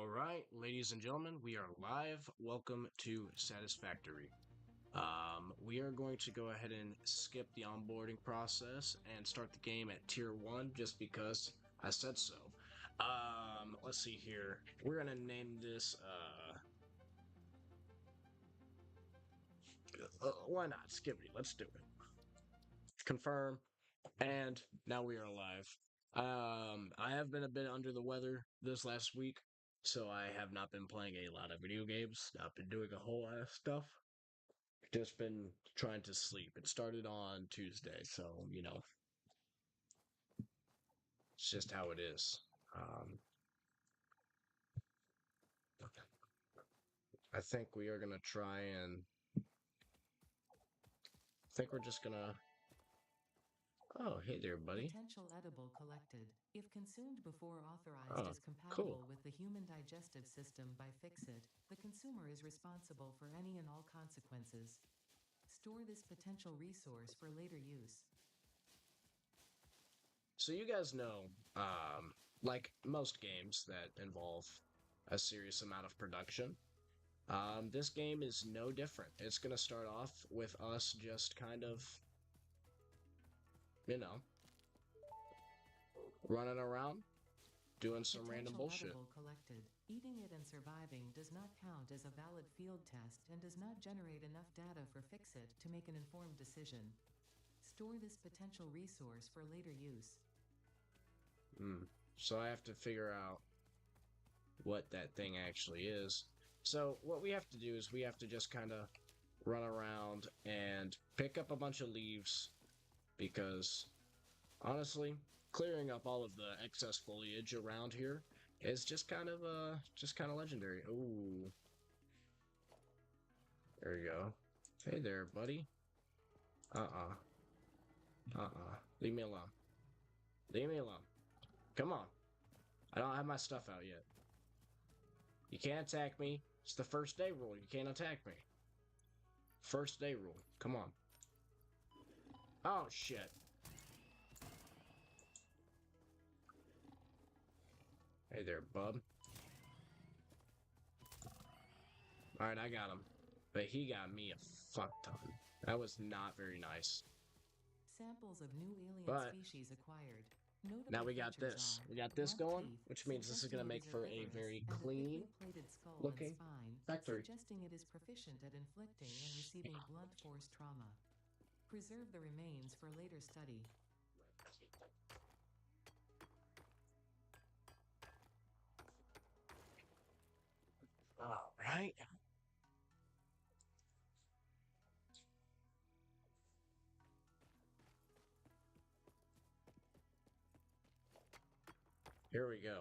All right, ladies and gentlemen, we are live. Welcome to Satisfactory. We are going to go ahead and skip the onboarding process and start the game at tier 1 just because I said so. Let's see here. We're going to name this, why not? Skip it. Let's do it. Confirm. And now we are live. I have been a bit under the weather this last week, so I have not been playing a lot of video games. Not been doing a whole lot of stuff. Just been trying to sleep. It started on Tuesday, so it's just how it is. Um, I think we are gonna try and. I think we're just gonna. Oh, hey there, buddy. Potential edible collected. If consumed before authorized Oh, as cool. compatible with the human digestive system by Fixit, the consumer is responsible for any and all consequences. Store this potential resource for later use. So you guys know, like most games that involve a serious amount of production, this game is no different. It's gonna start off with us just kind of, you know, running around, doing some random Potential bullshit. edible collected. Eating it and surviving does not count as a valid field test and does not generate enough data for Fixit to make an informed decision. Store this potential resource for later use. So I have to figure out what that thing actually is. So what we have to do is we have to just kind of run around and pick up a bunch of leaves because honestly, clearing up all of the excess foliage around here is just kind of legendary. Ooh, there you go. Hey there, buddy. Uh-uh. Uh-uh. Leave me alone. Leave me alone. Come on. I don't have my stuff out yet. You can't attack me. It's the first day rule. You can't attack me. First day rule. Come on. Oh, shit. Hey there, bub. Alright, I got him. But he got me a fuck ton. That was not very nice. Samples of new alien But species acquired. now Notable we got features this. are We got this blunt going, teeth, which means this is suggesting going to it make is for a herbivorous, very and a clean thickly plated skull and looking spine, factory. suggesting it is proficient at inflicting and receiving blunt force trauma. Preserve the remains for later study. All right. Here we go.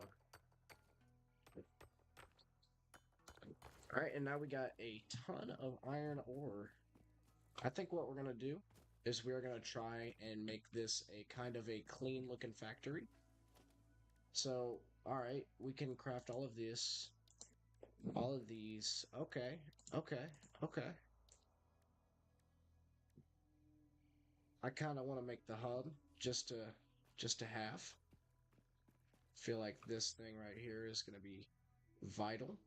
All right, and now we got a ton of iron ore. I think what we're going to do is we're going to try and make this a kind of a clean looking factory. So, all right, we can craft all of this, all of these. Okay, okay, okay. I kind of want to make the hub just to have. Feel like this thing right here is going to be vital.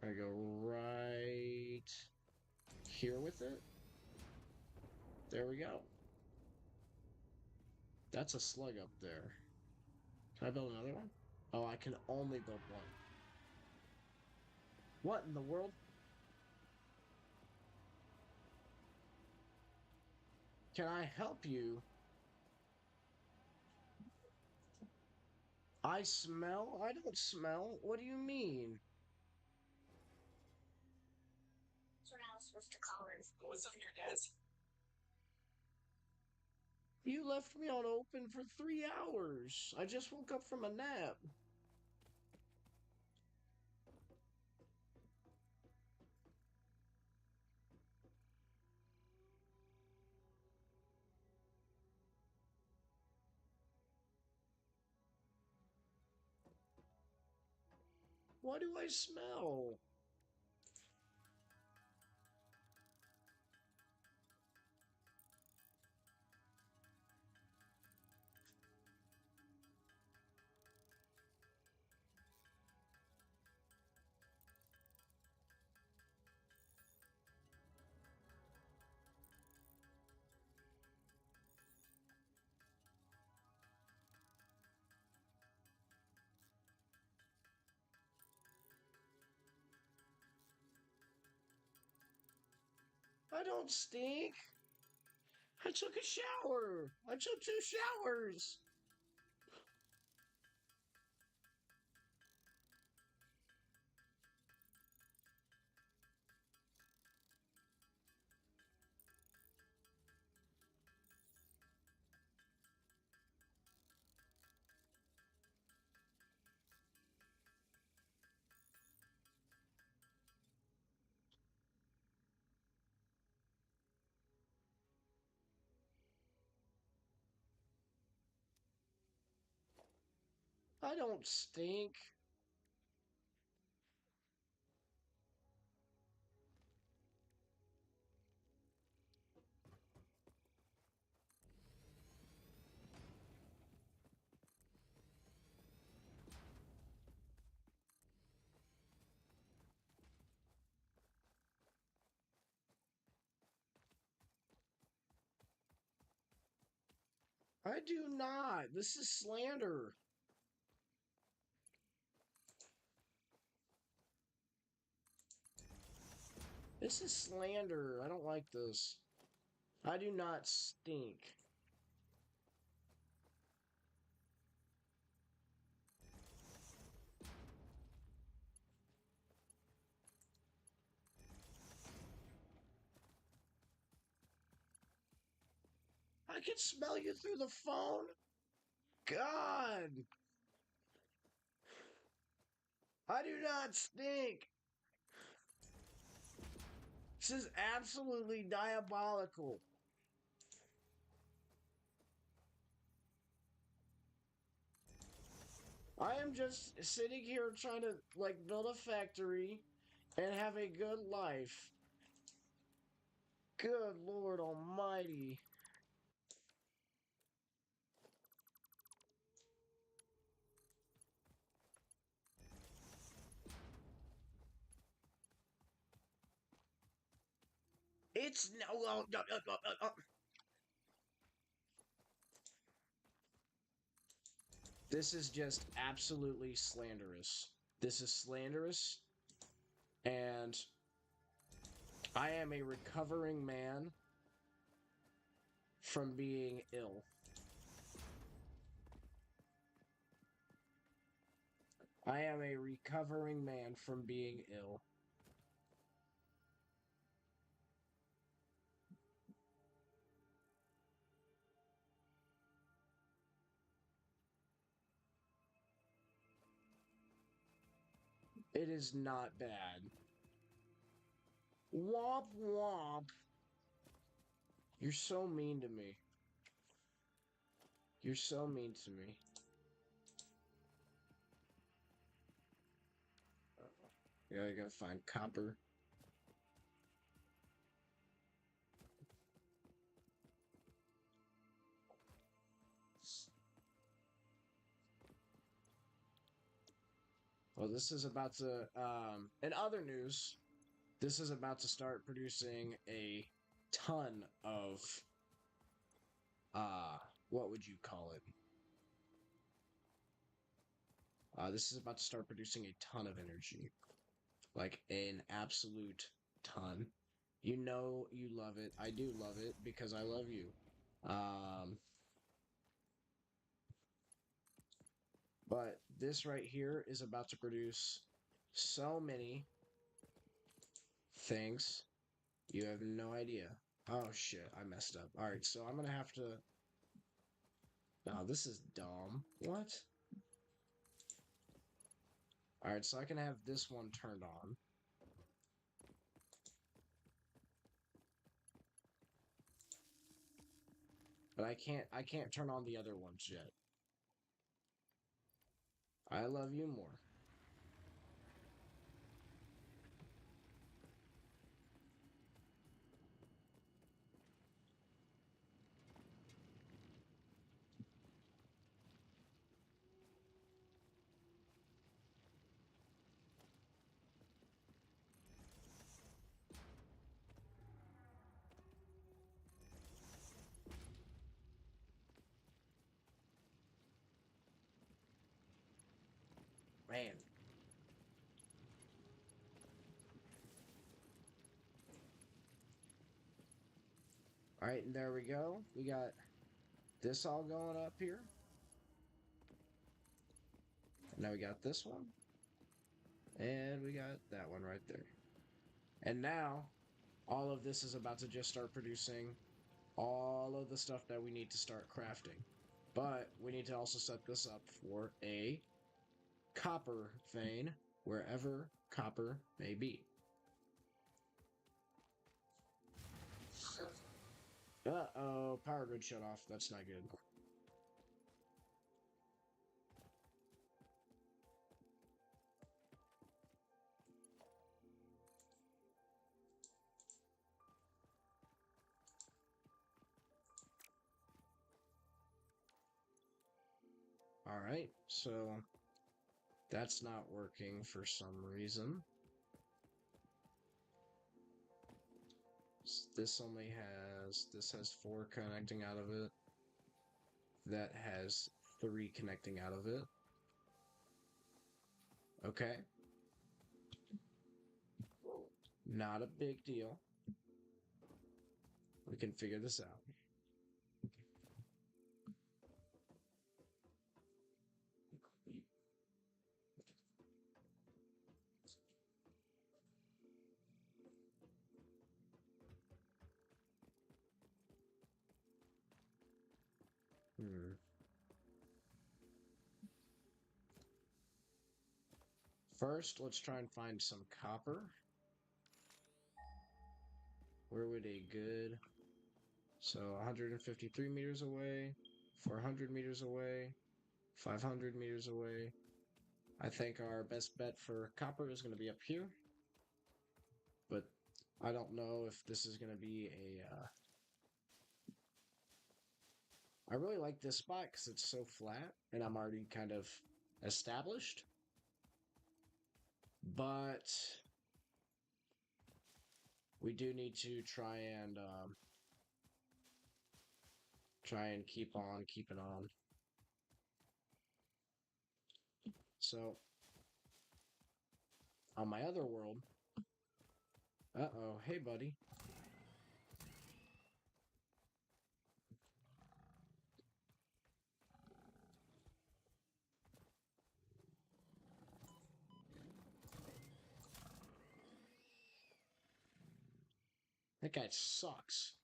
I go right here with it. There we go. That's a slug up there. Can I build another one? Oh, I can only build one. What in the world? Can I help you? I smell? I don't smell. What do you mean? That's what I was supposed to call her. What's on your desk? You left me on open for 3 hours. I just woke up from a nap. What do I smell? I don't stink. I took a shower. I took 2 showers. I don't stink. I do not. This is slander. This is slander. I don't like this. I do not stink. I can smell you through the phone. God. I do not stink. This is absolutely diabolical. I am just sitting here trying to, like, build a factory and have a good life. Good Lord Almighty. It's no. This is just absolutely slanderous. This is slanderous, and I am a recovering man from being ill. I am a recovering man from being ill. It is not bad. Womp womp. You're so mean to me. You're so mean to me. Yeah, I gotta find copper. Well, this is about to, in other news, this is about to start producing a ton of, what would you call it? This is about to start producing a ton of energy. Like, an absolute ton. You know you love it. I do love it because I love you. But this right here is about to produce so many things. You have no idea. Oh shit, I messed up. Alright, so I'm gonna have to... No, this is dumb. What? Alright, so I can have this one turned on. But I can't turn on the other ones yet. I love you more. Man, Alright, and there we go. We got this all going up here. And now we got this one. And we got that one right there. And now, all of this is about to just start producing all of the stuff that we need to start crafting. But we need to also set this up for a copper vein, wherever copper may be. Uh-oh, power grid shut off. That's not good. Alright, so that's not working for some reason. This has 4 connecting out of it. That has 3 connecting out of it. Okay. Not a big deal. We can figure this out. First, let's try and find some copper. Where would a good... So, 153 meters away, 400 meters away, 500 meters away. I think our best bet for copper is going to be up here. But I don't know if this is going to be a... I really like this spot because it's so flat, and I'm already kind of established. But we do need to try and keep on keeping on. So on my other world, uh-oh, hey buddy. That guy sucks.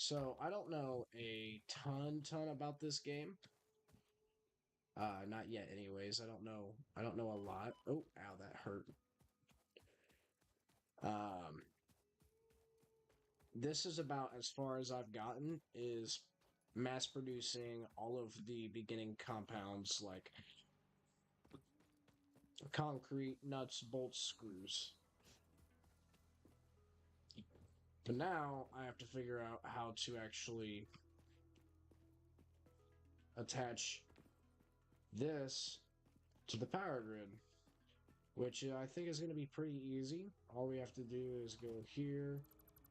So, I don't know a ton about this game. Not yet anyways. I don't know a lot. Oh, ow, that hurt. This is about as far as I've gotten, is mass producing all of the beginning compounds like concrete, nuts, bolts, screws. But now I have to figure out how to actually attach this to the power grid, which I think is going to be pretty easy. All we have to do is go here,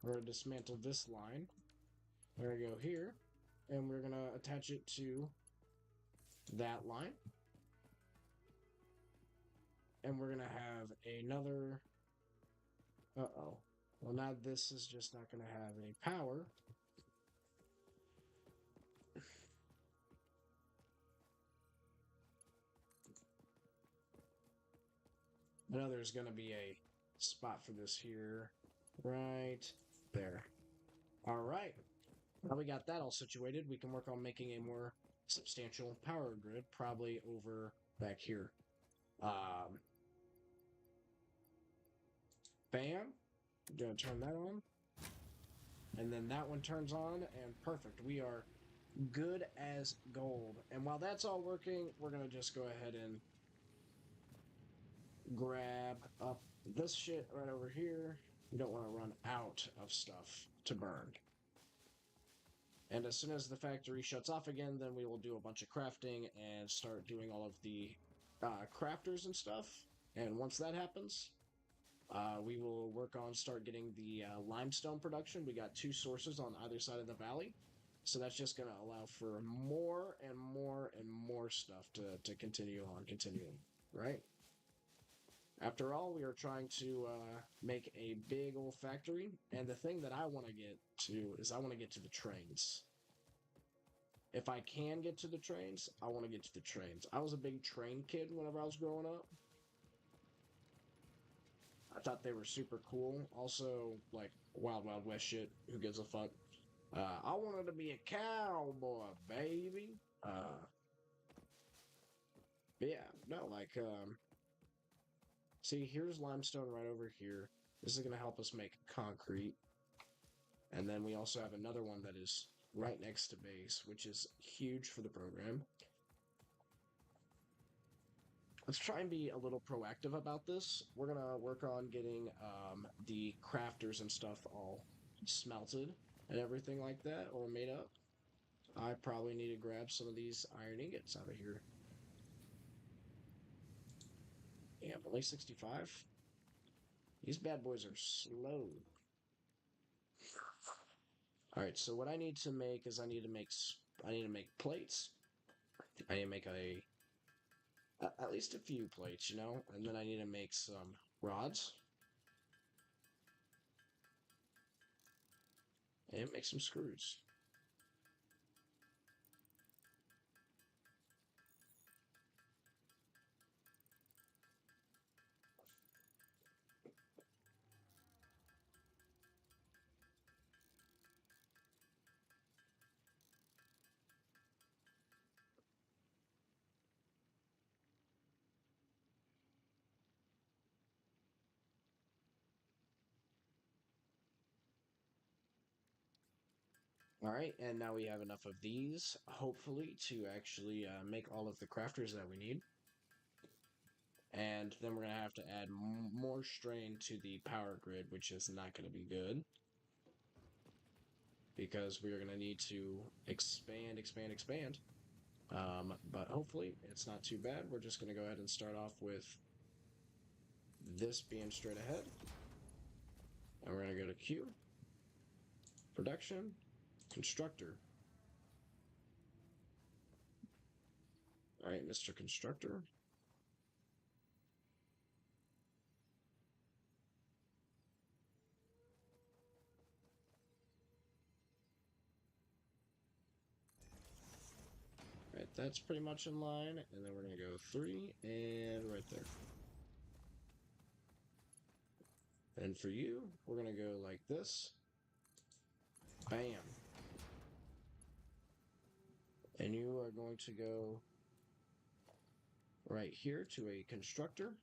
we're going to dismantle this line, we're going to go here, and we're going to attach it to that line. And we're going to have another... Uh-oh. Well, now this is just not going to have any power. I know there's going to be a spot for this here. Right there. Alright. Now we got that all situated, we can work on making a more substantial power grid, probably over back here. Bam. Gonna turn that on. And then that one turns on, and perfect. We are good as gold. And while that's all working, we're gonna just go ahead and grab up this shit right over here. We don't want to run out of stuff to burn. And as soon as the factory shuts off again, then we will do a bunch of crafting and start doing all of the crafters and stuff. And once that happens, we will work on start getting the limestone production. We got 2 sources on either side of the valley. So that's just going to allow for more and more and more stuff to continue on continuing, right? After all, we are trying to make a big old factory, and the thing that I want to get to is I want to get to the trains. If I can get to the trains, I want to get to the trains. I was a big train kid whenever I was growing up. I thought they were super cool. Also, like, Wild Wild West shit. Who gives a fuck? I wanted to be a cowboy, baby. Yeah, no, like, see, here's limestone right over here. This is going to help us make concrete. And then we also have another one that is right next to base, which is huge for the program. Let's try and be a little proactive about this. We're going to work on getting the crafters and stuff all smelted and everything like that, or made up. I probably need to grab some of these iron ingots out of here. Yeah, only 65. These bad boys are slow. All right, so what I need to make is I need to make plates. I need to make at least a few plates, you know, and then I need to make some rods and make some screws. All right, and now we have enough of these, hopefully, to actually make all of the crafters that we need. And then we're going to have to add more strain to the power grid, which is not going to be good. Because we are going to need to expand. But hopefully, it's not too bad. We're just going to go ahead and start off with this being straight ahead. And we're going to go to Q. Production. Constructor. All right, Mr. Constructor. All right, that's pretty much in line. And then we're going to go 3 and right there. And for you, we're going to go like this. Bam. And you are going to go right here to a constructor.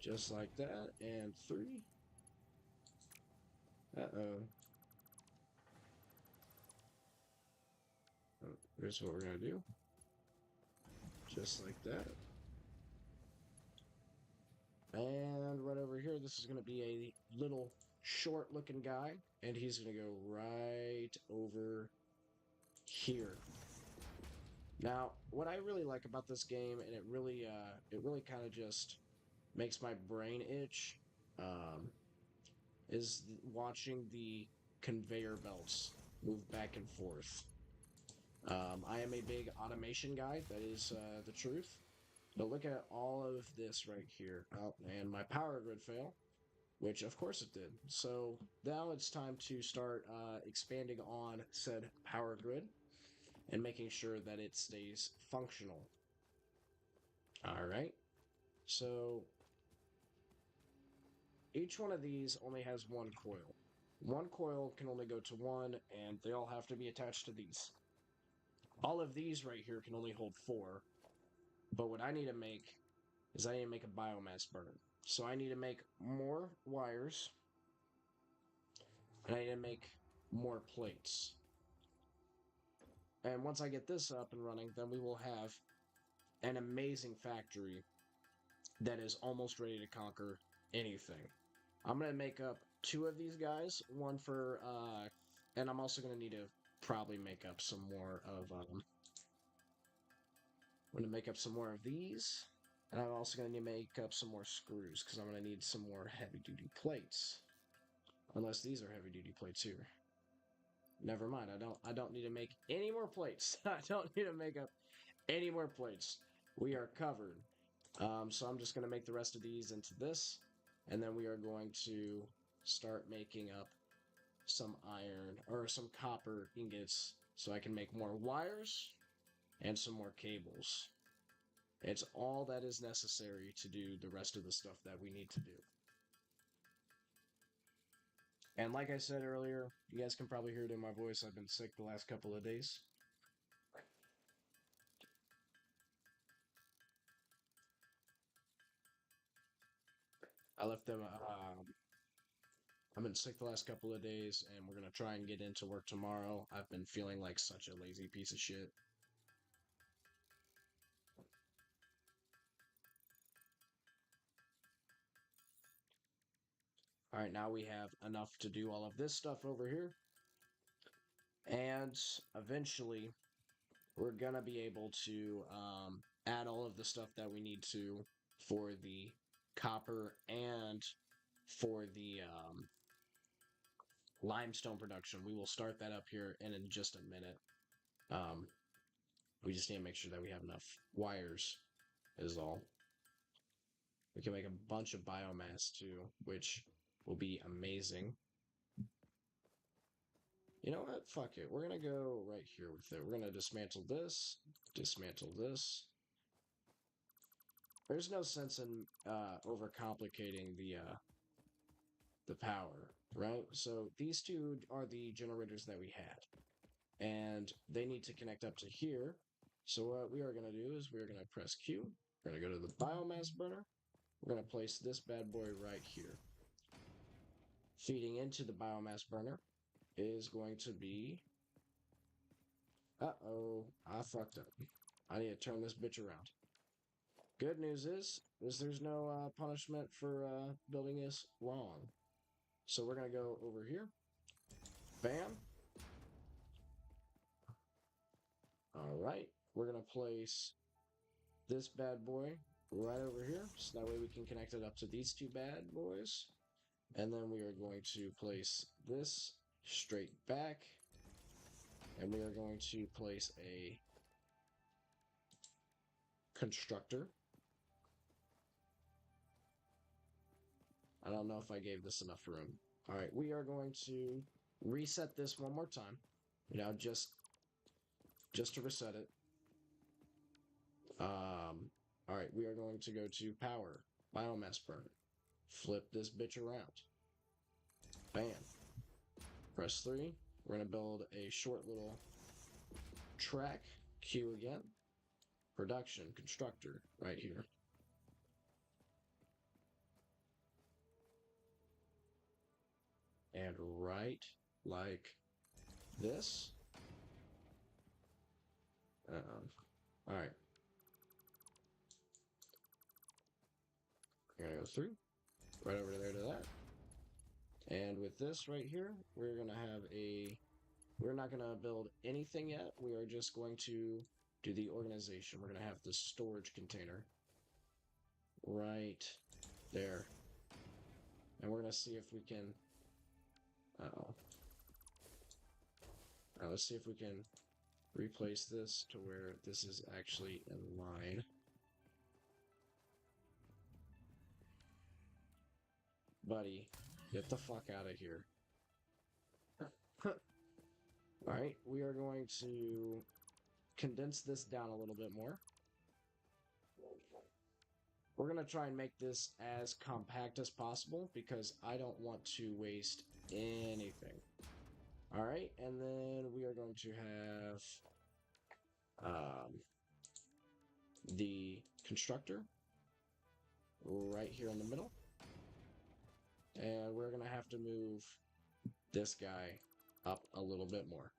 Just like that. And 3. Uh-oh. Here's what we're going to do. Just like that. And right over here, this is going to be a little short-looking guy. And he's going to go right over here. Now, what I really like about this game, and it really kind of just makes my brain itch, is watching the conveyor belts move back and forth. I am a big automation guy, that is the truth. But look at all of this right here. Oh, and my power grid failed, which of course it did. So now it's time to start expanding on said power grid and making sure that it stays functional. All right. So each one of these only has 1 coil. 1 coil can only go to 1, and they all have to be attached to these. All of these right here can only hold 4. But what I need to make is I need to make a biomass burner. So I need to make more wires. And I need to make more plates. And once I get this up and running, then we will have an amazing factory that is almost ready to conquer anything. I'm going to make up 2 of these guys, one for, and I'm also going to need to probably make up some more of, I'm going to make up some more of these, and I'm also going to make up some more screws, because I'm going to need some more heavy-duty plates. Unless these are heavy-duty plates here. Never mind, I don't need to make any more plates. I don't need to make up any more plates. We are covered. So I'm just going to make the rest of these into this, and then we are going to start making up some iron, or some copper ingots, so I can make more wires and some more cables. It's all that is necessary to do the rest of the stuff that we need to do. And like I said earlier, you guys can probably hear it in my voice, I've been sick the last couple of days. I left them, I've been sick the last couple of days, and we're going to try and get into work tomorrow. I've been feeling like such a lazy piece of shit. Alright, now we have enough to do all of this stuff over here. And eventually, we're going to be able to add all of the stuff that we need to for the copper and for the limestone production. We will start that up here in just a minute. We just need to make sure that we have enough wires, is all. We can make a bunch of biomass too, which will be amazing. You know what? Fuck it. We're going to go right here with it. We're going to dismantle this, dismantle this. There's no sense in overcomplicating the power, right? So these 2 are the generators that we had, and they need to connect up to here. So what we are going to do is we're going to press Q. We're going to go to the biomass burner. We're going to place this bad boy right here. Feeding into the biomass burner is going to be... Uh-oh, I fucked up. I need to turn this bitch around. Good news is there's no punishment for building this wrong. So we're going to go over here. Bam. Alright, we're going to place this bad boy right over here, so that way we can connect it up to these 2 bad boys. And then we are going to place this straight back, and we are going to place a constructor. I don't know if I gave this enough room. Alright, we are going to reset this one more time. You know, just to reset it. Alright, we are going to go to power, biomass burner. Flip this bitch around. Bam. Press 3. We're going to build a short little track. Q again. Production, constructor, right here. And right like this. Alright. We're gonna go through. Right over there to that. And with this right here, we're gonna have a... We're not gonna build anything yet. We are just going to do the organization. We're gonna have the storage container right there. And we're gonna see if we can... Uh-oh. Alright, let's see if we can replace this to where this is actually in line. Buddy, get the fuck out of here. Alright, we are going to condense this down a little bit more. We're going to try and make this as compact as possible because I don't want to waste anything. Alright, and then we are going to have the constructor right here in the middle. And we're going to have to move this guy up a little bit more.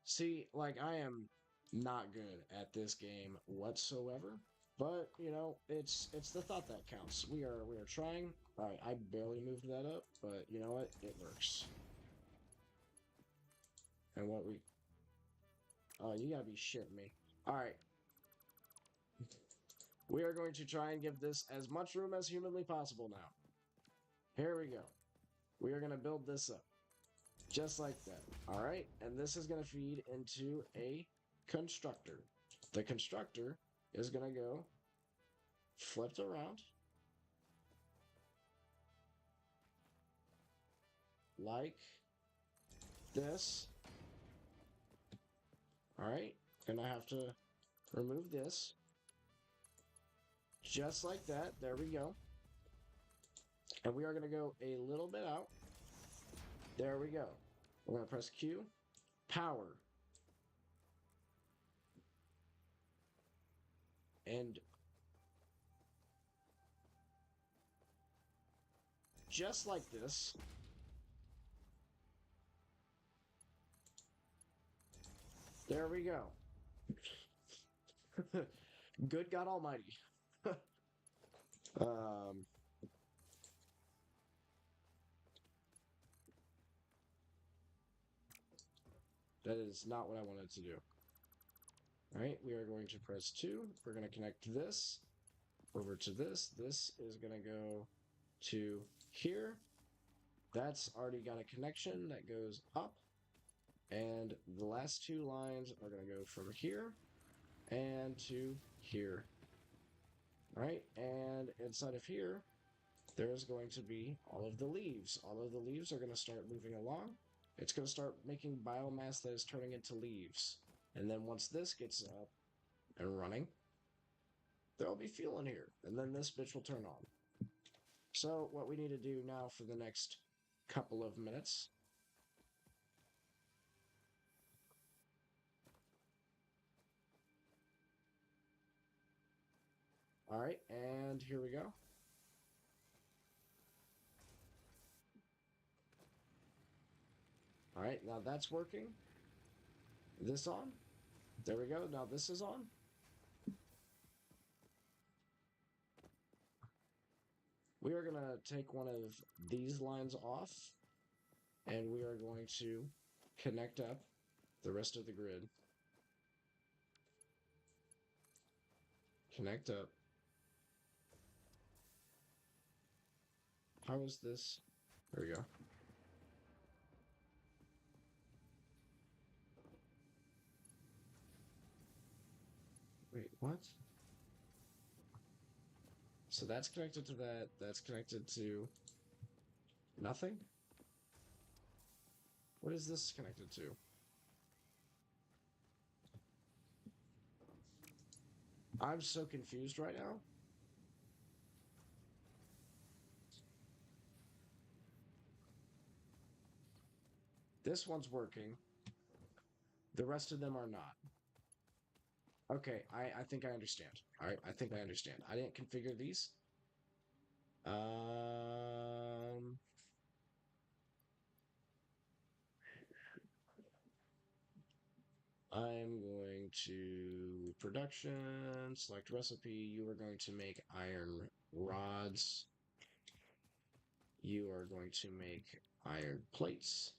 See, like, I am not good at this game whatsoever, but you know, it's the thought that counts. We are trying. All right, I barely moved that up, but you know what? It works. And what we... Oh, you gotta be shitting me. All right. We are going to try and give this as much room as humanly possible now. Here we go. We are going to build this up. Just like that. Alright, and this is going to feed into a constructor. The constructor is going to go flipped around. Like this. Alright, gonna have to remove this. Just like that. There we go. And we are going to go a little bit out. There we go. We're going to press Q. Power. And just like this. There we go. Good God Almighty. That is not what I wanted to do. Alright, we are going to press 2. We're going to connect this over to this. This is going to go to here. That's already got a connection that goes up. And the last 2 lines are going to go from here and to here. Alright, and inside of here, there's going to be all of the leaves. All of the leaves are going to start moving along. It's going to start making biomass that is turning into leaves. And then once this gets up and running, there'll be fuel in here. And then this bitch will turn on. So what we need to do now for the next couple of minutes... Alright, and here we go. Alright, now that's working. This on. There we go. Now this is on. We are going to take one of these lines off, and we are going to connect up the rest of the grid. Connect up. How is this? There we go. Wait, what? So that's connected to that. That's connected to nothing? What is this connected to? I'm so confused right now. This one's working. The rest of them are not. Okay, I think I understand. Alright, I think I understand. I didn't configure these. I'm going to production, select recipe. You are going to make iron rods. You are going to make iron plates.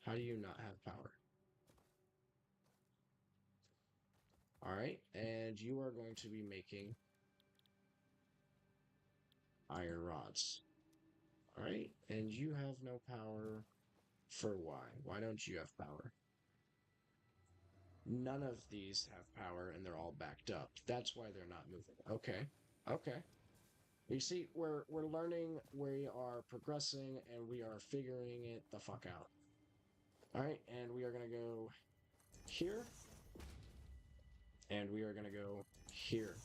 How do you not have power? Alright, and you are going to be making iron rods. Alright, and you have no power for why? Why don't you have power? None of these have power, and they're all backed up. That's why they're not moving. Okay, okay. You see, we're learning, we are progressing, and we are figuring it the fuck out. Alright, and we are going to go here. And we are going to go here.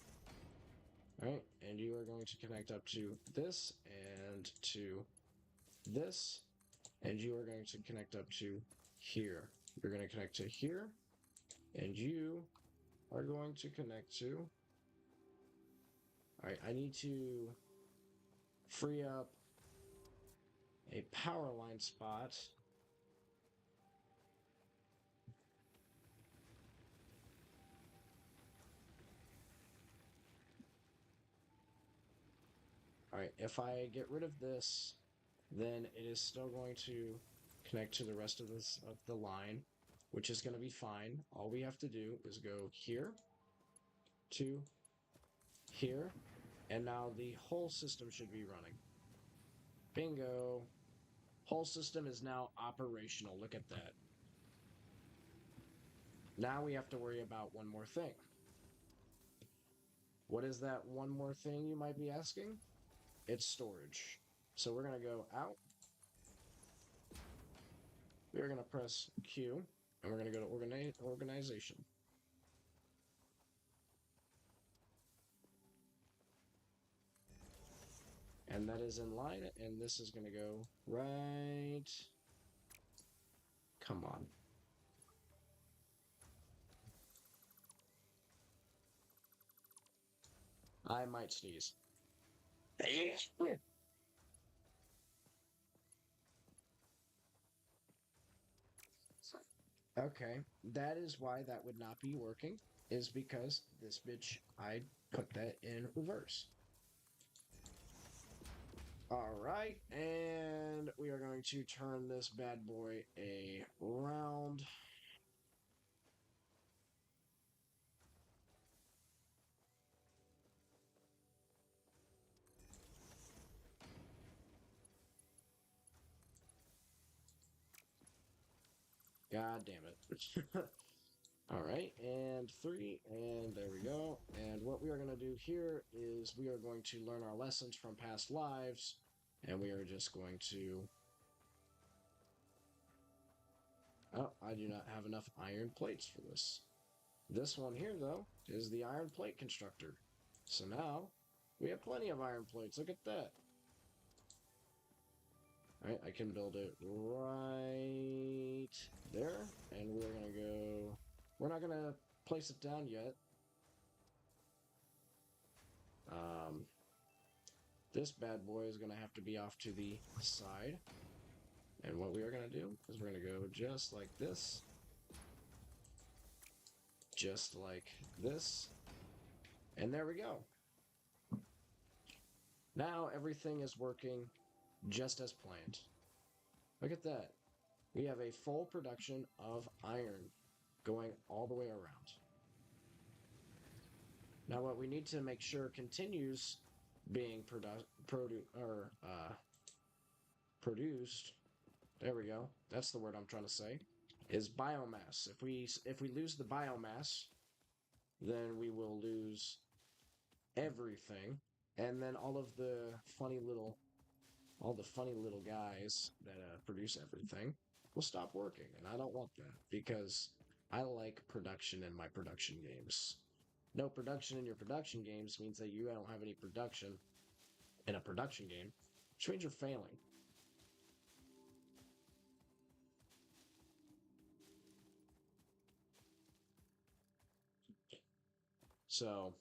Alright, and you are going to connect up to this and to this. And you are going to connect up to here. You're going to connect to here. And you are going to connect to... Alright, I need to free up a power line spot. Alright, if I get rid of this, then it is still going to connect to the rest of the line, which is going to be fine. All we have to do is go here to here, and now the whole system should be running. Bingo! Whole system is now operational. Look at that. Now we have to worry about one more thing. What is that one more thing, you might be asking? It's storage. So we're going to go out. We're going to press Q, and we're going to go to organization. And that is in line, and this is going to go right... Come on. I might sneeze. Okay, that is why that would not be working, is because this bitch, I put that in reverse. Alright, and we are going to turn this bad boy around. God damn it. Alright, and 3, and there we go. And what we are going to do here is we are going to learn our lessons from past lives, and we are just going to... Oh, I do not have enough iron plates for this. This one here, though, is the iron plate constructor. So now, we have plenty of iron plates. Look at that. Alright, I can build it right there, and we're going to go... We're not going to place it down yet. This bad boy is going to have to be off to the side. And what we are going to do is we're going to go just like this. Just like this. And there we go. Now everything is working just as planned. Look at that. We have a full production of iron going all the way around. Now what we need to make sure continues being produced, there we go, that's the word I'm trying to say, is biomass. If we lose the biomass, then we will lose everything, and then all the funny little guys that produce everything will stop working, and I don't want that, because I like production in my production games. No production in your production games means that you don't have any production in a production game, which means you're failing. So,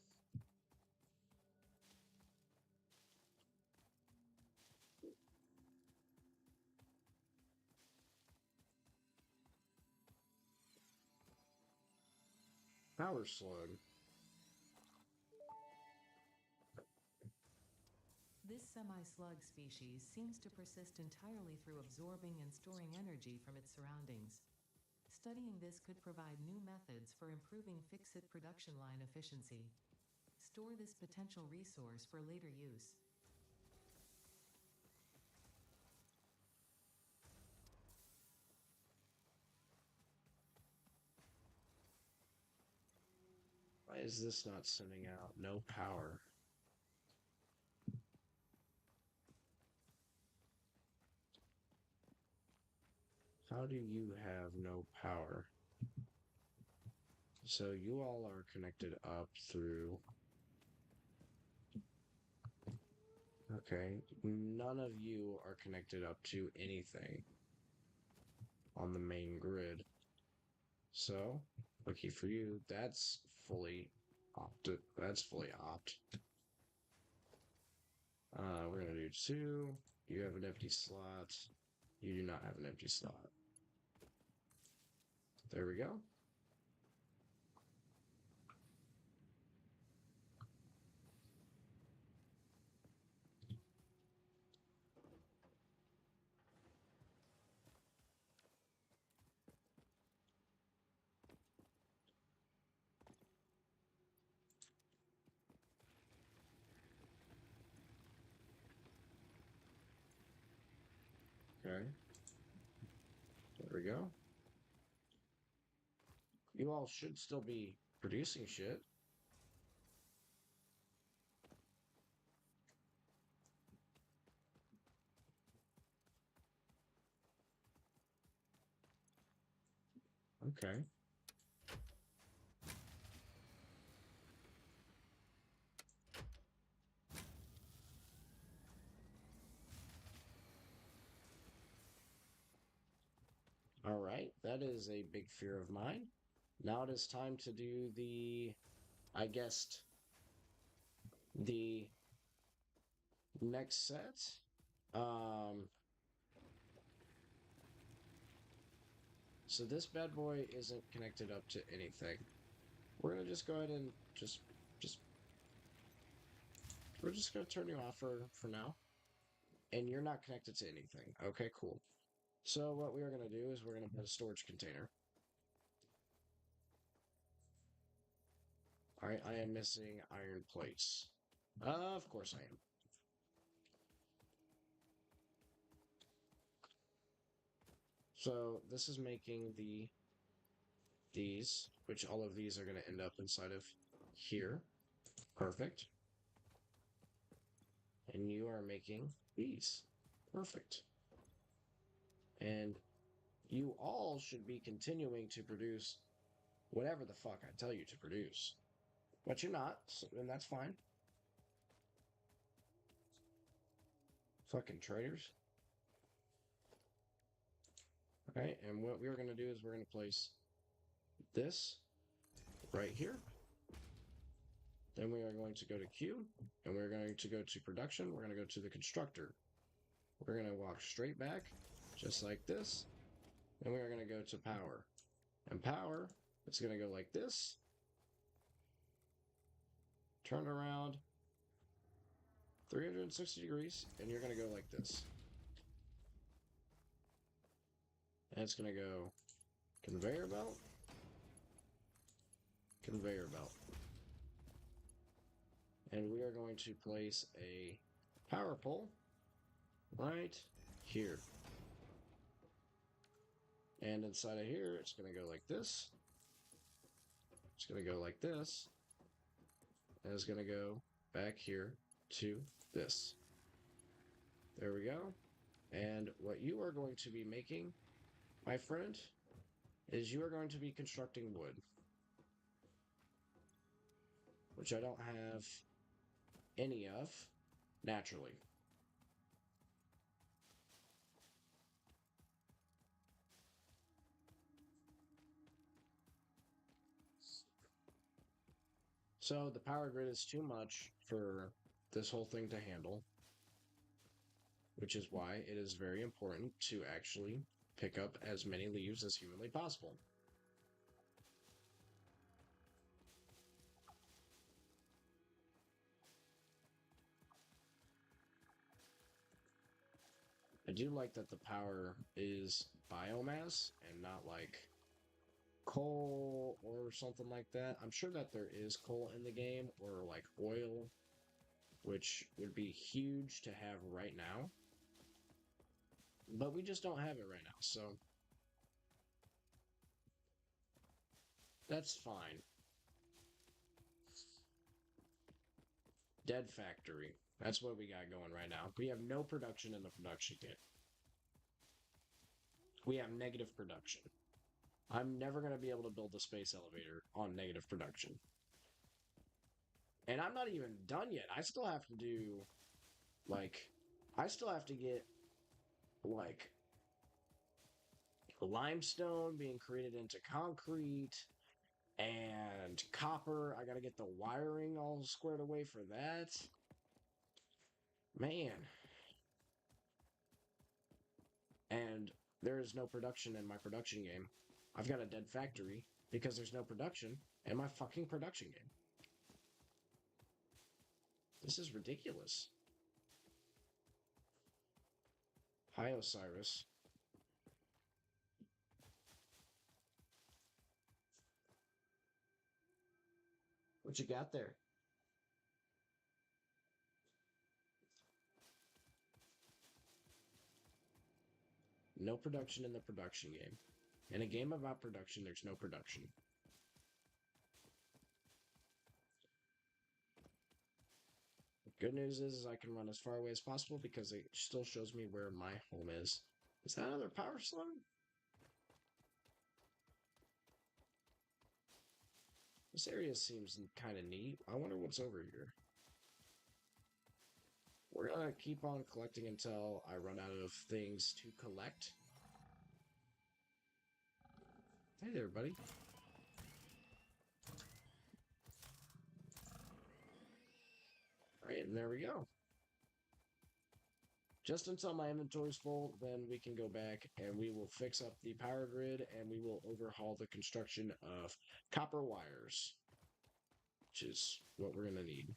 Power Slug. This semi-slug species seems to persist entirely through absorbing and storing energy from its surroundings. Studying this could provide new methods for improving fix-it production line efficiency. Store this potential resource for later use. Why is this not sending out no power? How do you have no power? So you all are connected up through... Okay, none of you are connected up to anything on the main grid. So, lucky for you, that's fully opted. That's fully opt. We're gonna do 2. You have an empty slot. You do not have an empty slot. There we go. Okay. There we go. You all should still be producing shit. Okay. All right, that is a big fear of mine. Now it is time to do the, I guess, the next set. So this bad boy isn't connected up to anything. We're gonna just go ahead and we're just gonna turn you off for now. And you're not connected to anything. Okay, cool. So what we are gonna do is we're gonna put a storage container. Alright, I am missing iron plates. Of course I am. So this is making these, which all of these are going to end up inside of here. Perfect. And you are making these. Perfect. And you all should be continuing to produce whatever the fuck I tell you to produce. But you're not, and that's fine. Fucking traitors. Okay, and what we're going to do is we're going to place this right here. Then we are going to go to Q, and we're going to go to production. We're going to go to the constructor. We're going to walk straight back, just like this. And we are going to go to power. And power, it's going to go like this. Turn around 360 degrees, and you're going to go like this. And it's going to go conveyor belt, conveyor belt. And we are going to place a power pole right here. And inside of here, it's going to go like this. It's going to go like this. And it's going to go back here to this. There we go. And what you are going to be making, my friend, is you are going to be constructing wood. Which I don't have any of naturally. So the power grid is too much for this whole thing to handle, which is why it is very important to actually pick up as many leaves as humanly possible. I do like that the power is biomass and not like coal or something like that. I'm sure that there is coal in the game or like oil, which would be huge to have right now. But we just don't have it right now, so that's fine. Dead factory. That's what we got going right now. We have no production in the production kit. We have negative production. I'm never going to be able to build a space elevator on negative production. And I'm not even done yet. I still have to do, like, I still have to get, like, limestone being created into concrete and copper. I got to get the wiring all squared away for that. Man. And there is no production in my production game. I've got a dead factory because there's no production in my fucking production game. This is ridiculous. Hi, Osiris. What you got there? No production in the production game. In a game about production, there's no production. The good news is I can run as far away as possible because it still shows me where my home is. Is that another power slug? This area seems kind of neat. I wonder what's over here. We're gonna keep on collecting until I run out of things to collect. Hey there, buddy. Alright, and there we go. Just until my inventory's full, then we can go back and we will fix up the power grid and we will overhaul the construction of copper wires, which is what we're going to need.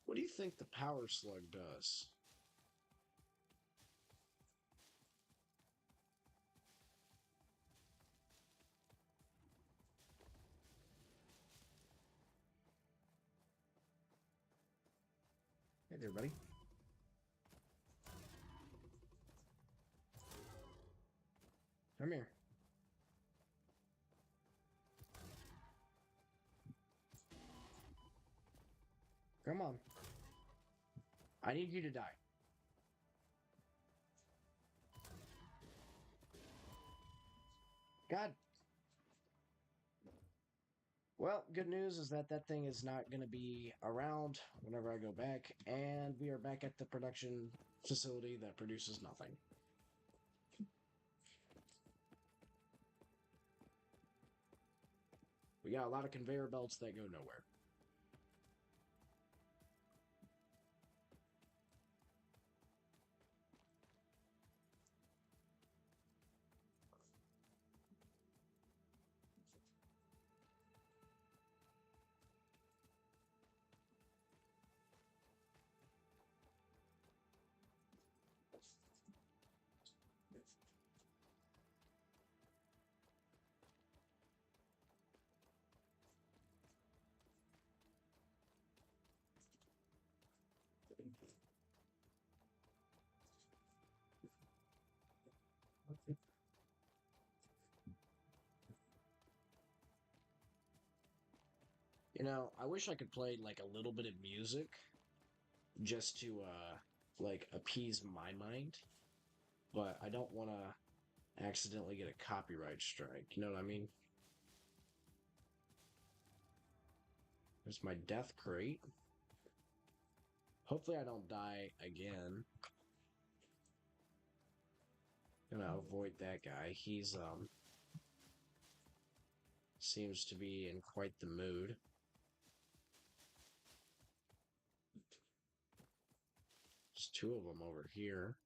What do you think the power slug does? Hey there, buddy. Come here. Come on. I need you to die. God. Well, good news is that that thing is not going to be around whenever I go back, and we are back at the production facility that produces nothing. We got a lot of conveyor belts that go nowhere. You know, I wish I could play like a little bit of music just to like appease my mind, but I don't want to accidentally get a copyright strike. You know what I mean? There's my death crate. Hopefully I don't die again. Gonna avoid that guy. He's seems to be in quite the mood. There's two of them over here.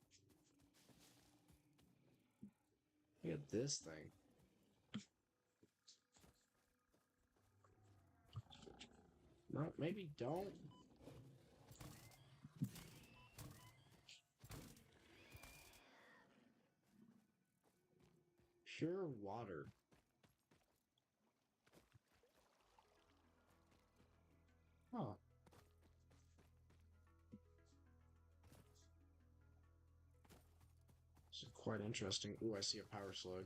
Look at this thing. No, maybe don't. Pure water. Huh. This is quite interesting. Ooh, I see a power slug.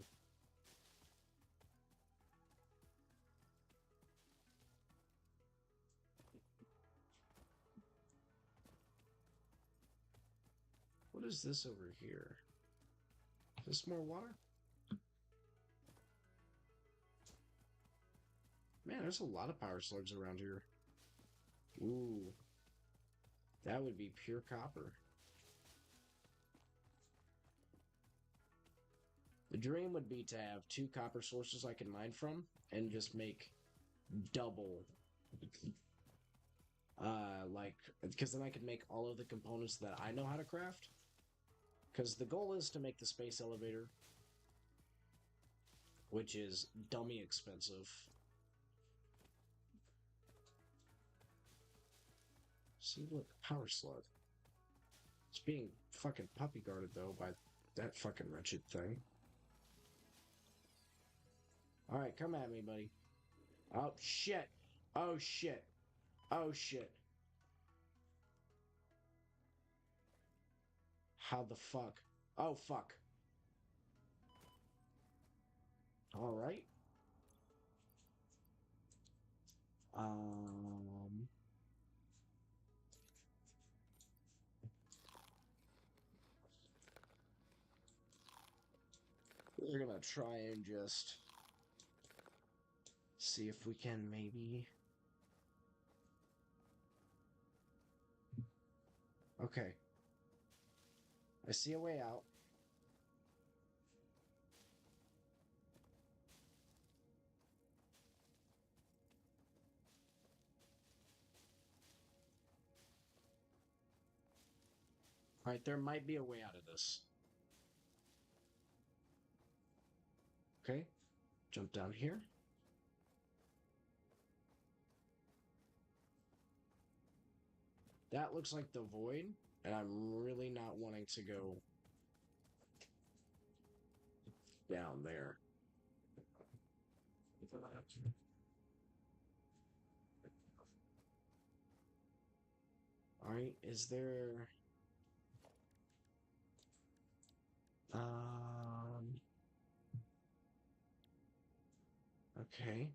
What is this over here? Is this more water? Man, there's a lot of power slugs around here. Ooh. That would be pure copper. The dream would be to have 2 copper sources I can mine from and just make double. Like, because then I could make all of the components that I know how to craft. Because the goal is to make the space elevator, which is dummy expensive. See, look, power slug. It's being fucking puppy guarded though by that fucking wretched thing. Alright, come at me, buddy. Oh, shit. Oh, shit. Oh, shit. How the fuck? Oh, fuck. Alright. We're gonna try and just see if we can maybe... Okay. I see a way out. Alright, there might be a way out of this. Okay. Jump down here. That looks like the void, and I'm really not wanting to go down there. Alright, is there... Okay.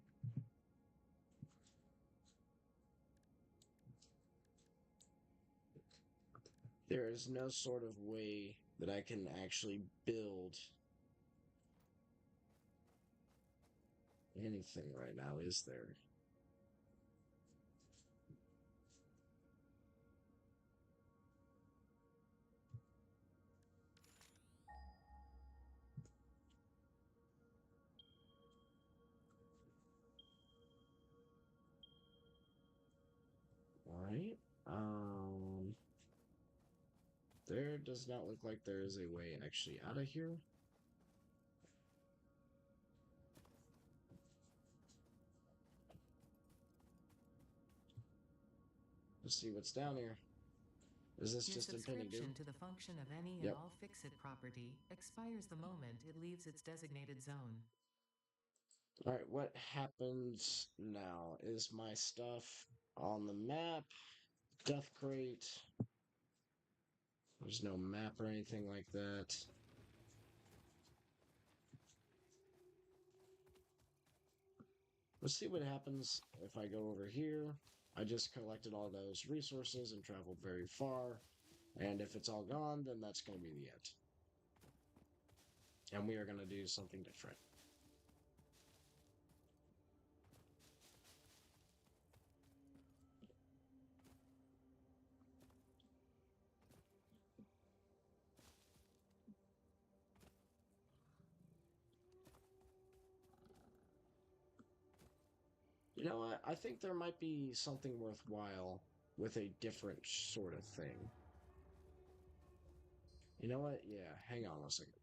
There is no sort of way that I can actually build anything right now, is there? Alright. There does not look like there is a way actually out of here. Let's see what's down here. Is this Your just impending doom? subscription to the function of any and Yep. all Fixit property expires the moment it leaves its designated zone. Alright, what happens now? Is my stuff on the map? Death crate. There's no map or anything like that. Let's see what happens if I go over here. I just collected all those resources and traveled very far. And if it's all gone, then that's going to be the end. And we are going to do something different. You know what? I think there might be something worthwhile with a different sort of thing. You know what? Yeah, hang on a second.